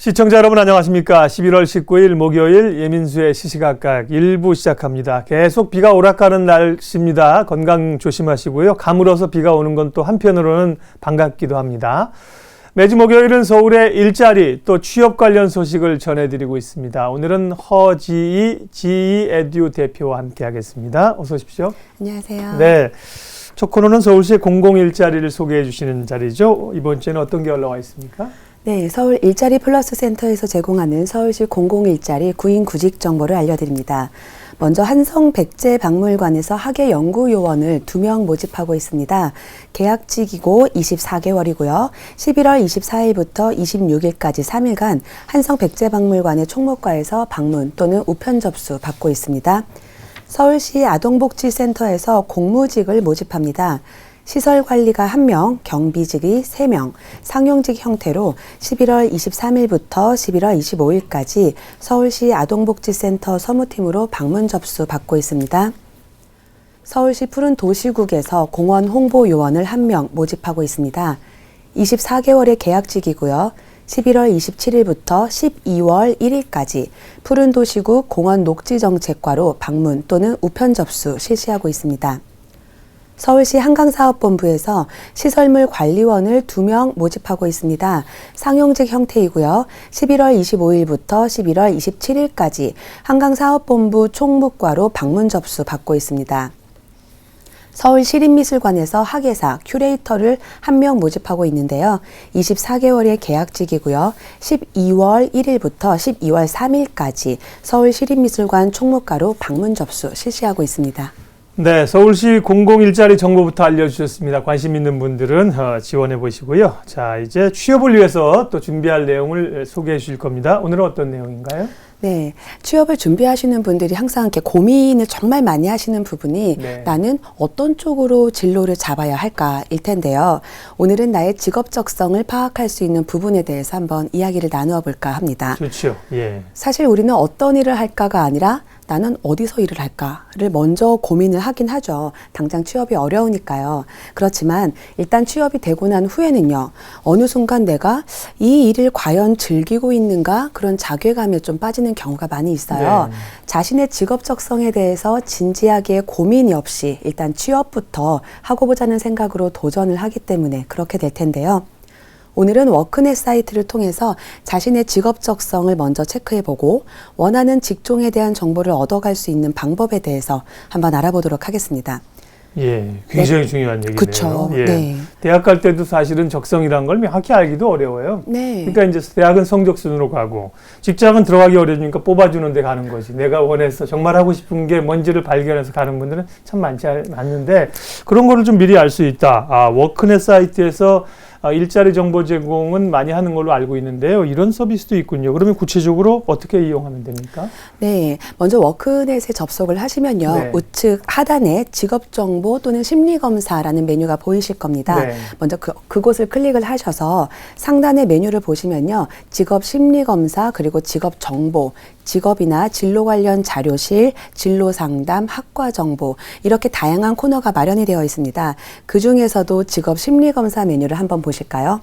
시청자 여러분 안녕하십니까. 11월 19일 목요일 예민수의 시시각각 1부 시작합니다. 계속 비가 오락가는 날씨입니다. 건강 조심하시고요. 가물어서 비가 오는 건 또 한편으로는 반갑기도 합니다. 매주 목요일은 서울의 일자리 또 취업 관련 소식을 전해드리고 있습니다. 오늘은 허지희 지에듀 대표와 함께 하겠습니다. 어서 오십시오. 안녕하세요. 네, 첫 코너는 서울시의 공공일자리를 소개해 주시는 자리죠. 이번 주에는 어떤 게 올라와 있습니까? 네, 서울 일자리 플러스 센터에서 제공하는 서울시 공공일자리 구인 구직 정보를 알려드립니다. 먼저 한성백제박물관에서 학예연구요원을 2명 모집하고 있습니다. 계약직이고 24개월이고요. 11월 24일부터 26일까지 3일간 한성백제박물관의 총무과에서 방문 또는 우편 접수 받고 있습니다. 서울시 아동복지센터에서 공무직을 모집합니다. 시설관리가 1명, 경비직이 3명, 상용직 형태로 11월 23일부터 11월 25일까지 서울시 아동복지센터 서무팀으로 방문 접수 받고 있습니다. 서울시 푸른 도시국에서 공원 홍보요원을 1명 모집하고 있습니다. 24개월의 계약직이고요. 11월 27일부터 12월 1일까지 푸른 도시국 공원 녹지정책과로 방문 또는 우편 접수 실시하고 있습니다. 서울시 한강사업본부에서 시설물 관리원을 2명 모집하고 있습니다. 상용직 형태이고요. 11월 25일부터 11월 27일까지 한강사업본부 총무과로 방문 접수 받고 있습니다. 서울시립미술관에서 학예사, 큐레이터를 1명 모집하고 있는데요. 24개월의 계약직이고요. 12월 1일부터 12월 3일까지 서울시립미술관 총무과로 방문 접수 실시하고 있습니다. 네, 서울시 공공일자리 정보부터 알려주셨습니다. 관심 있는 분들은 지원해 보시고요. 자, 이제 취업을 위해서 또 준비할 내용을 소개해 주실 겁니다. 오늘은 어떤 내용인가요? 네, 취업을 준비하시는 분들이 항상 이렇게 고민을 정말 많이 하시는 부분이 나는 어떤 쪽으로 진로를 잡아야 할까일 텐데요. 오늘은 나의 직업 적성을 파악할 수 있는 부분에 대해서 한번 이야기를 나누어 볼까 합니다. 좋죠. 예. 사실 우리는 어떤 일을 할까가 아니라 나는 어디서 일을 할까를 먼저 고민을 하긴 하죠. 당장 취업이 어려우니까요. 그렇지만 일단 취업이 되고 난 후에는요. 어느 순간 내가 이 일을 과연 즐기고 있는가 그런 자괴감에 좀 빠지는 경우가 많이 있어요. 네. 자신의 직업 적성에 대해서 진지하게 고민이 없이 일단 취업부터 하고 보자는 생각으로 도전을 하기 때문에 그렇게 될 텐데요. 오늘은 워크넷 사이트를 통해서 자신의 직업 적성을 먼저 체크해보고 원하는 직종에 대한 정보를 얻어갈 수 있는 방법에 대해서 한번 알아보도록 하겠습니다. 예, 굉장히 중요한 얘기네요. 그렇죠. 예. 네. 대학 갈 때도 사실은 적성이란 걸 명확히 알기도 어려워요. 네. 그러니까 이제 대학은 성적 순으로 가고 직장은 들어가기 어려우니까 뽑아주는 데 가는 거지. 내가 원해서 정말 하고 싶은 게 뭔지를 발견해서 가는 분들은 참 많은데 그런 거를 좀 미리 알 수 있다. 워크넷 사이트에서 일자리 정보 제공은 많이 하는 걸로 알고 있는데요. 이런 서비스도 있군요. 그러면 구체적으로 어떻게 이용하면 됩니까? 네, 먼저 워크넷에 접속을 하시면요. 네. 우측 하단에 직업정보 또는 심리검사라는 메뉴가 보이실 겁니다. 네. 먼저 그곳을 클릭을 하셔서 상단의 메뉴를 보시면요. 직업 심리검사 그리고 직업정보, 직업이나 진로 관련 자료실, 진로 상담, 학과 정보 이렇게 다양한 코너가 마련이 되어 있습니다. 그 중에서도 직업 심리검사 메뉴를 한번 보실까요?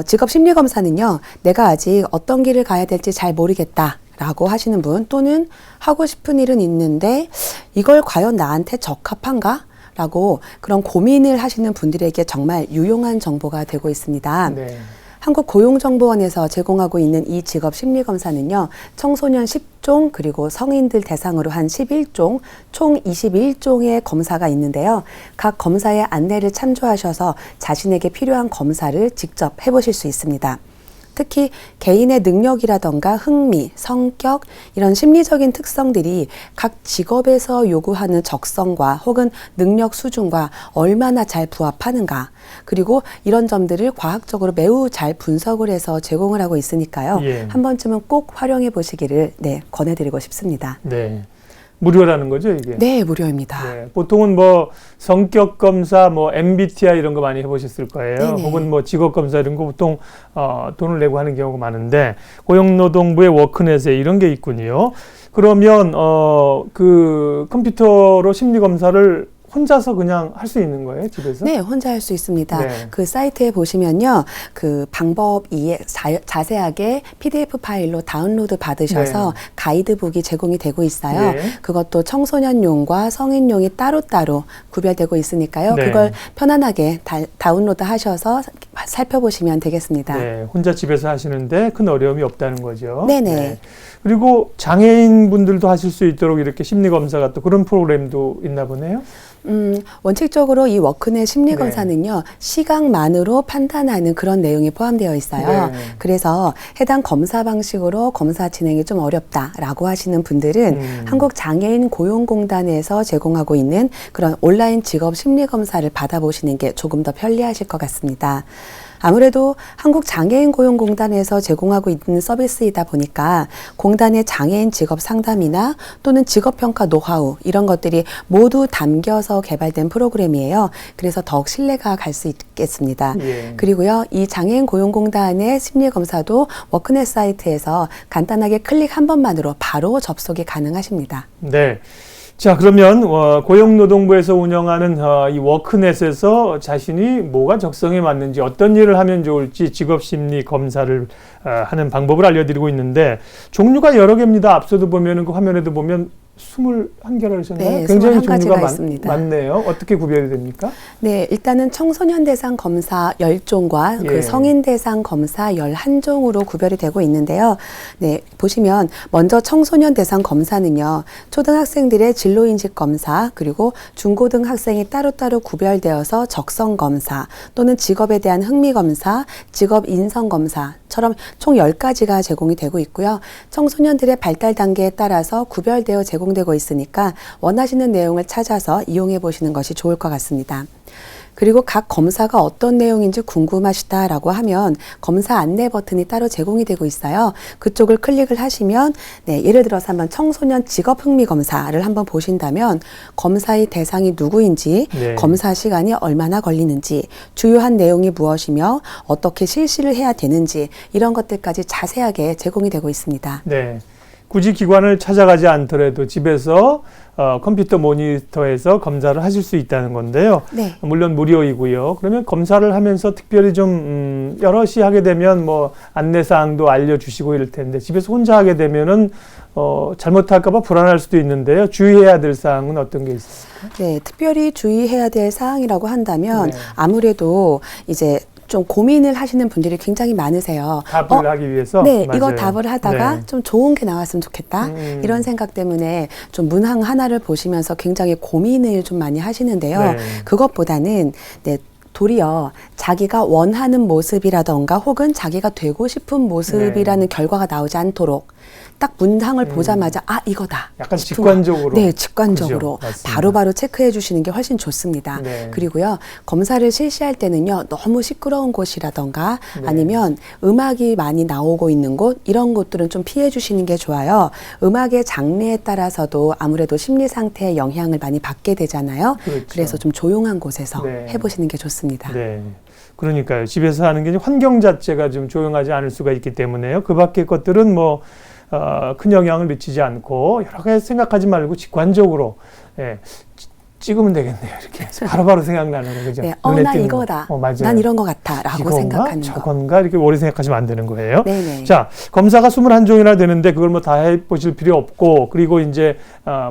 직업 심리검사는요. 내가 아직 어떤 길을 가야 될지 잘 모르겠다. 라고 하시는 분 또는 하고 싶은 일은 있는데 이걸 과연 나한테 적합한가? 라고 그런 고민을 하시는 분들에게 정말 유용한 정보가 되고 있습니다. 네. 한국고용정보원에서 제공하고 있는 이 직업 심리검사는요. 청소년 10종 그리고 성인들 대상으로 한 11종 총 21종의 검사가 있는데요. 각 검사의 안내를 참조하셔서 자신에게 필요한 검사를 직접 해보실 수 있습니다. 특히 개인의 능력이라던가 흥미, 성격 이런 심리적인 특성들이 각 직업에서 요구하는 적성과 혹은 능력 수준과 얼마나 잘 부합하는가 그리고 이런 점들을 과학적으로 매우 잘 분석을 해서 제공을 하고 있으니까요. 예. 한 번쯤은 꼭 활용해 보시기를 권해드리고 싶습니다. 네. 무료라는 거죠, 이게? 네, 무료입니다. 네, 보통은 뭐 성격 검사, 뭐 MBTI 이런 거 많이 해보셨을 거예요. 네네. 혹은 뭐 직업 검사 이런 거 보통 돈을 내고 하는 경우가 많은데 고용노동부의 워크넷에 이런 게 있군요. 그러면 그 컴퓨터로 심리 검사를 혼자서 그냥 할 수 있는 거예요, 집에서? 네, 혼자 할 수 있습니다. 네. 그 사이트에 보시면요, 그 방법 자세하게 PDF 파일로 다운로드 받으셔서 네. 가이드북이 제공이 되고 있어요. 네. 그것도 청소년용과 성인용이 따로따로 구별되고 있으니까요. 네. 그걸 편안하게 다운로드 하셔서 살펴보시면 되겠습니다. 네, 혼자 집에서 하시는데 큰 어려움이 없다는 거죠. 네네. 네. 그리고 장애인 분들도 하실 수 있도록 이렇게 심리검사가 또 그런 프로그램도 있나 보네요. 원칙적으로 이 워크넷 심리검사는요, 시각만으로 판단하는 그런 내용이 포함되어 있어요. 네. 그래서 해당 검사 방식으로 검사 진행이 좀 어렵다라고 하시는 분들은 한국장애인 고용공단에서 제공하고 있는 그런 온라인 직업 심리검사를 받아보시는 게 조금 더 편리하실 것 같습니다. 아무래도 한국장애인 고용공단에서 제공하고 있는 서비스이다 보니까 공단의 장애인 직업 상담이나 또는 직업평가 노하우 이런 것들이 모두 담겨서 개발된 프로그램이에요. 그래서 더욱 신뢰가 갈 수 있겠습니다. 예. 그리고요, 이 장애인 고용공단의 심리검사도 워크넷 사이트에서 간단하게 클릭 한 번만으로 바로 접속이 가능하십니다. 네. 자, 그러면 고용노동부에서 운영하는 이 워크넷에서 자신이 뭐가 적성에 맞는지 어떤 일을 하면 좋을지 직업심리 검사를 하는 방법을 알려드리고 있는데 종류가 여러 개입니다. 앞서도 보면은 그 화면에도 보면 21개라 하셨나요? 네, 굉장히 21가지가 종류가 있습니다. 많네요. 어떻게 구별이 됩니까? 네, 일단은 청소년 대상 검사 10종과 예. 그 성인 대상 검사 11종으로 구별이 되고 있는데요. 네, 보시면 먼저 청소년 대상 검사는요. 초등학생들의 진로인식 검사, 그리고 중고등학생이 따로따로 구별되어서 적성 검사, 또는 직업에 대한 흥미 검사, 직업 인성 검사처럼 총 10가지가 제공이 되고 있고요. 청소년들의 발달 단계에 따라서 구별되어 제공되고 있으니까 원하시는 내용을 찾아서 이용해 보시는 것이 좋을 것 같습니다. 그리고 각 검사가 어떤 내용인지 궁금하시다라고 하면 검사 안내 버튼이 따로 제공이 되고 있어요. 그쪽을 클릭을 하시면 예를 들어서 한번 청소년 직업 흥미 검사를 한번 보신다면 검사의 대상이 누구인지, 네. 검사 시간이 얼마나 걸리는지, 주요한 내용이 무엇이며 어떻게 실시를 해야 되는지 이런 것들까지 자세하게 제공이 되고 있습니다. 네. 굳이 기관을 찾아가지 않더라도 집에서 컴퓨터 모니터에서 검사를 하실 수 있다는 건데요. 네. 물론 무료이고요. 그러면 검사를 하면서 특별히 좀 여럿이 하게 되면 뭐 안내사항도 알려주시고 이럴 텐데 집에서 혼자 하게 되면은 잘못할까 봐 불안할 수도 있는데요. 주의해야 될 사항은 어떤 게 있습니까? 네, 특별히 주의해야 될 사항이라고 한다면 네. 아무래도 이제 좀 고민을 하시는 분들이 굉장히 많으세요. 답을 하기 위해서. 네, 맞아요. 이거 답을 하다가 네. 좀 좋은 게 나왔으면 좋겠다. 이런 생각 때문에 좀 문항 하나를 보시면서 굉장히 고민을 좀 많이 하시는데요. 네. 그것보다는 도리어 자기가 원하는 모습이라던가 혹은 자기가 되고 싶은 모습이라는 결과가 나오지 않도록 딱 문항을 보자마자 이거다. 약간 싶은 거. 직관적으로. 네, 직관적으로 그죠? 맞습니다. 바로바로 체크해 주시는 게 훨씬 좋습니다. 네. 그리고요, 검사를 실시할 때는요, 너무 시끄러운 곳이라던가 네. 아니면 음악이 많이 나오고 있는 곳, 이런 곳들은 좀 피해 주시는 게 좋아요. 음악의 장르에 따라서도 아무래도 심리 상태에 영향을 많이 받게 되잖아요. 그렇죠. 그래서 좀 조용한 곳에서 네. 해보시는 게 좋습니다. 네. 그러니까요. 집에서 하는 게 환경 자체가 좀 조용하지 않을 수가 있기 때문에요. 그 밖의 것들은 뭐 큰 영향을 미치지 않고 여러 가지 생각하지 말고 직관적으로 찍으면 되겠네요. 이렇게 해서 바로바로 생각나는 거 그죠? 네, 눈에 나 띄는 이거다. 거. 맞아요. 난 이런 것 같아라고 이건가? 생각하는 거. 저건가? 이렇게 오래 생각하시면 안 되는 거예요. 네네. 자, 검사가 21종이나 되는데 그걸 뭐 다 해보실 필요 없고 그리고 이제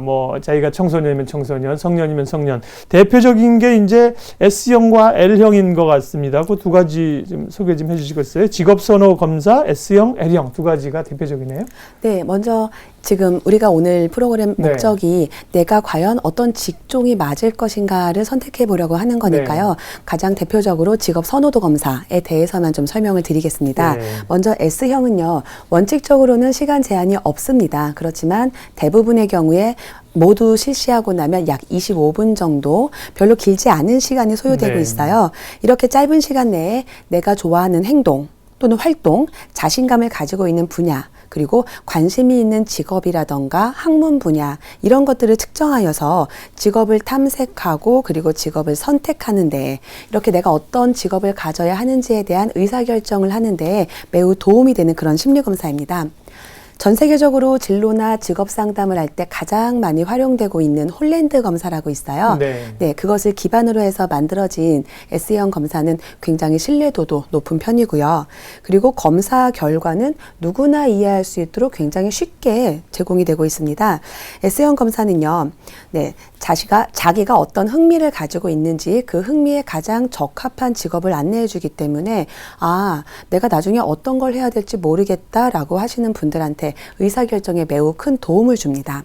뭐 자기가 청소년이면 청소년, 성년이면 성년. 대표적인 게 이제 S형과 L형인 것 같습니다. 그 두 가지 좀 소개 좀 해주시겠어요? 직업선호 검사 S형, L형 두 가지가 대표적이네요. 네, 먼저 지금 우리가 오늘 프로그램 네. 목적이 내가 과연 어떤 직종이 맞을 것인가를 선택해 보려고 하는 거니까요. 네. 가장 대표적으로 직업 선호도 검사에 대해서만 좀 설명을 드리겠습니다. 네. 먼저 S형은요. 원칙적으로는 시간 제한이 없습니다. 그렇지만 대부분의 경우에 모두 실시하고 나면 약 25분 정도 별로 길지 않은 시간이 소요되고 네. 있어요. 이렇게 짧은 시간 내에 내가 좋아하는 행동 또는 활동, 자신감을 가지고 있는 분야, 그리고 관심이 있는 직업이라던가 학문 분야 이런 것들을 측정하여서 직업을 탐색하고 그리고 직업을 선택하는데 이렇게 내가 어떤 직업을 가져야 하는지에 대한 의사결정을 하는데 매우 도움이 되는 그런 심리검사입니다. 전 세계적으로 진로나 직업 상담을 할 때 가장 많이 활용되고 있는 홀랜드 검사라고 있어요. 네, 그것을 기반으로 해서 만들어진 S형 검사는 굉장히 신뢰도도 높은 편이고요. 그리고 검사 결과는 누구나 이해할 수 있도록 굉장히 쉽게 제공이 되고 있습니다. S형 검사는요, 네, 자기가 어떤 흥미를 가지고 있는지 그 흥미에 가장 적합한 직업을 안내해 주기 때문에 내가 나중에 어떤 걸 해야 될지 모르겠다라고 하시는 분들한테 의사결정에 매우 큰 도움을 줍니다.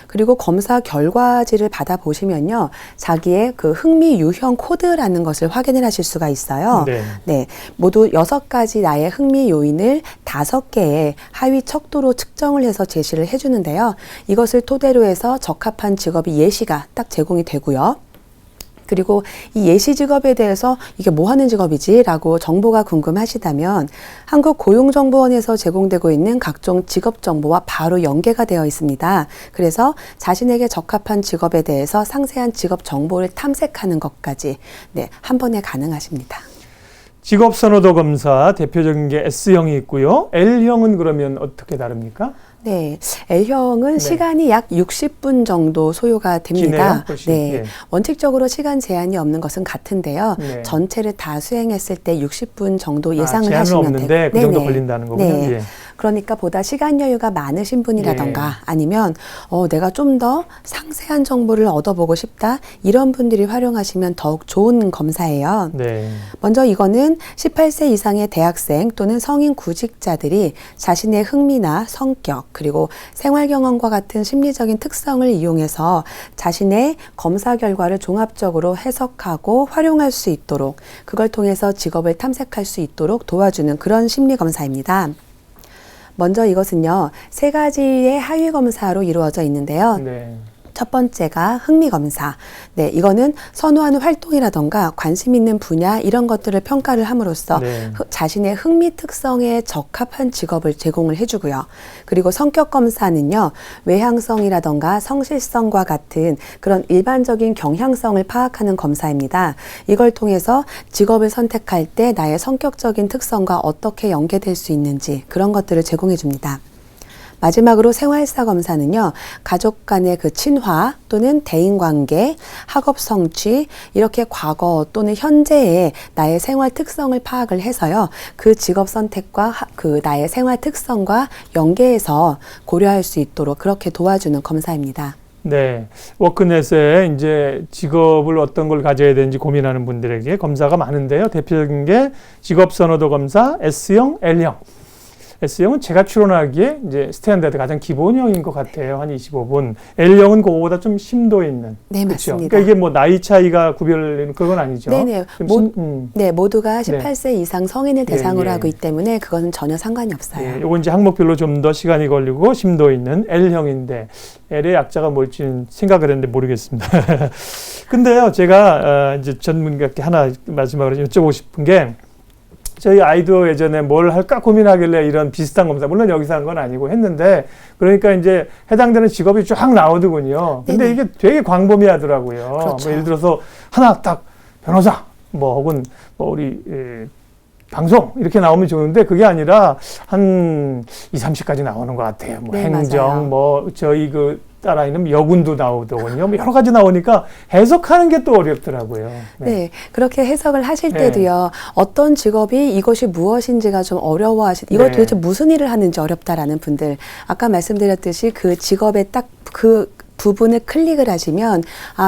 그리고 검사 결과지를 받아보시면요, 자기의 그 흥미 유형 코드라는 것을 확인을 하실 수가 있어요. 네, 모두 6가지 나의 흥미 요인을 5개의 하위 척도로 측정을 해서 제시를 해주는데요. 이것을 토대로 해서 적합한 직업이 예시가 딱 제공이 되고요. 그리고 이 예시 직업에 대해서 이게 뭐 하는 직업이지? 라고 정보가 궁금하시다면 한국고용정보원에서 제공되고 있는 각종 직업 정보와 바로 연계가 되어 있습니다. 그래서 자신에게 적합한 직업에 대해서 상세한 직업 정보를 탐색하는 것까지 한 번에 가능하십니다. 직업선호도 검사 대표적인 게 S형이 있고요. L형은 그러면 어떻게 다릅니까? 네, L형은 시간이 약 60분 정도 소요가 됩니다. 네, 원칙적으로 시간 제한이 없는 것은 같은데요. 전체를 다 수행했을 때 60분 정도 예상을 하시면 없는데 돼요. 그 정도 걸린다는 거군요. 그러니까 보다 시간 여유가 많으신 분이라던가 아니면 내가 좀 더 상세한 정보를 얻어보고 싶다, 이런 분들이 활용하시면 더욱 좋은 검사예요. 먼저 이거는 18세 이상의 대학생 또는 성인 구직자들이 자신의 흥미나 성격 그리고 생활 경험과 같은 심리적인 특성을 이용해서 자신의 검사 결과를 종합적으로 해석하고 활용할 수 있도록, 그걸 통해서 직업을 탐색할 수 있도록 도와주는 그런 심리 검사입니다. 먼저 이것은요, 3가지의 하위 검사로 이루어져 있는데요. 첫 번째가 흥미검사. 이거는 선호하는 활동이라던가 관심 있는 분야, 이런 것들을 평가를 함으로써 자신의 흥미 특성에 적합한 직업을 제공을 해주고요. 그리고 성격검사는요, 외향성이라던가 성실성과 같은 그런 일반적인 경향성을 파악하는 검사입니다. 이걸 통해서 직업을 선택할 때 나의 성격적인 특성과 어떻게 연계될 수 있는지, 그런 것들을 제공해 줍니다. 마지막으로 생활사 검사는요, 가족 간의 그 친화 또는 대인관계, 학업 성취, 이렇게 과거 또는 현재의 나의 생활 특성을 파악을 해서요, 그 직업 선택과 그 나의 생활 특성과 연계해서 고려할 수 있도록 그렇게 도와주는 검사입니다. 네, 워크넷에 이제 직업을 어떤 걸 가져야 되는지 고민하는 분들에게 검사가 많은데요. 대표적인 게 직업선호도 검사, S형, L형. S형은 제가 추론하기에 이제 스탠다드 가장 기본형인 것 같아요. 한 25분. L형은 그거보다 좀 심도 있는. 네, 그렇죠? 맞습니다. 그러니까 이게 뭐 나이 차이가 구별되는 그건 아니죠. 모두가 18세 이상 성인을 대상으로 하고 있기 때문에 그거는 전혀 상관이 없어요. 이건 이제 항목별로 좀 더 시간이 걸리고 심도 있는 L형인데, L의 약자가 뭘지는 생각을 했는데 모르겠습니다. 근데요, 제가 이제 전문가께 하나 마지막으로 여쭤보고 싶은 게, 저희 아이도 예전에 뭘 할까 고민하길래 이런 비슷한 검사, 물론 여기서 한 건 아니고 했는데, 그러니까 이제 해당되는 직업이 쫙 나오더군요. 근데 이게 되게 광범위하더라고요. 그렇죠. 뭐 예를 들어서 하나 딱 변호사, 뭐 혹은 뭐 우리 방송 이렇게 나오면 좋은데, 그게 아니라 한 20-30까지 나오는 것 같아요. 뭐 행정, 맞아요. 뭐 저희 그 따라있는 여군도 나오더군요. 뭐 여러 가지 나오니까 해석하는 게 또 어렵더라고요. 네, 그렇게 해석을 하실 때도요, 어떤 직업이 이것이 무엇인지가 좀 이걸 도대체 무슨 일을 하는지 어렵다라는 분들, 아까 말씀드렸듯이 그 직업에 딱 그 부분을 클릭을 하시면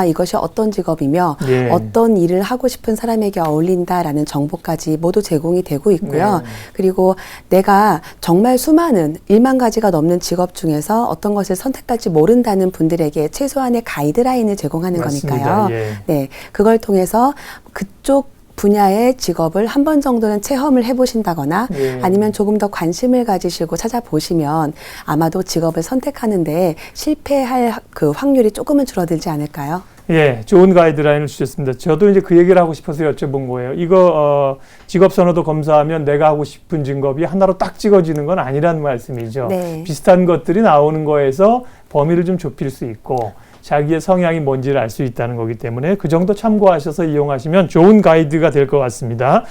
이것이 어떤 직업이며 어떤 일을 하고 싶은 사람에게 어울린다라는 정보까지 모두 제공이 되고 있고요. 그리고 내가 정말 수많은 1만 가지가 넘는 직업 중에서 어떤 것을 선택할지 모른다는 분들에게 최소한의 가이드라인을 제공하는 거니까요. 네, 그걸 통해서 그쪽 분야의 직업을 한 번 정도는 체험을 해보신다거나 아니면 조금 더 관심을 가지시고 찾아보시면 아마도 직업을 선택하는데 실패할 그 확률이 조금은 줄어들지 않을까요? 예, 좋은 가이드라인을 주셨습니다. 저도 이제 그 얘기를 하고 싶어서 여쭤본 거예요. 이거 직업선호도 검사하면 내가 하고 싶은 직업이 하나로 딱 찍어지는 건 아니라는 말씀이죠. 비슷한 것들이 나오는 거에서 범위를 좀 좁힐 수 있고, 자기의 성향이 뭔지를 알 수 있다는 거기 때문에 그 정도 참고하셔서 이용하시면 좋은 가이드가 될 것 같습니다.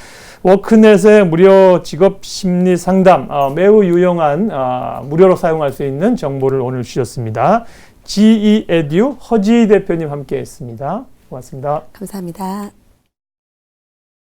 워크넷의 무료 직업 심리 상담, 매우 유용한 무료로 사용할 수 있는 정보를 오늘 주셨습니다. GE 에듀 허지 대표님 함께 했습니다. 고맙습니다. 감사합니다.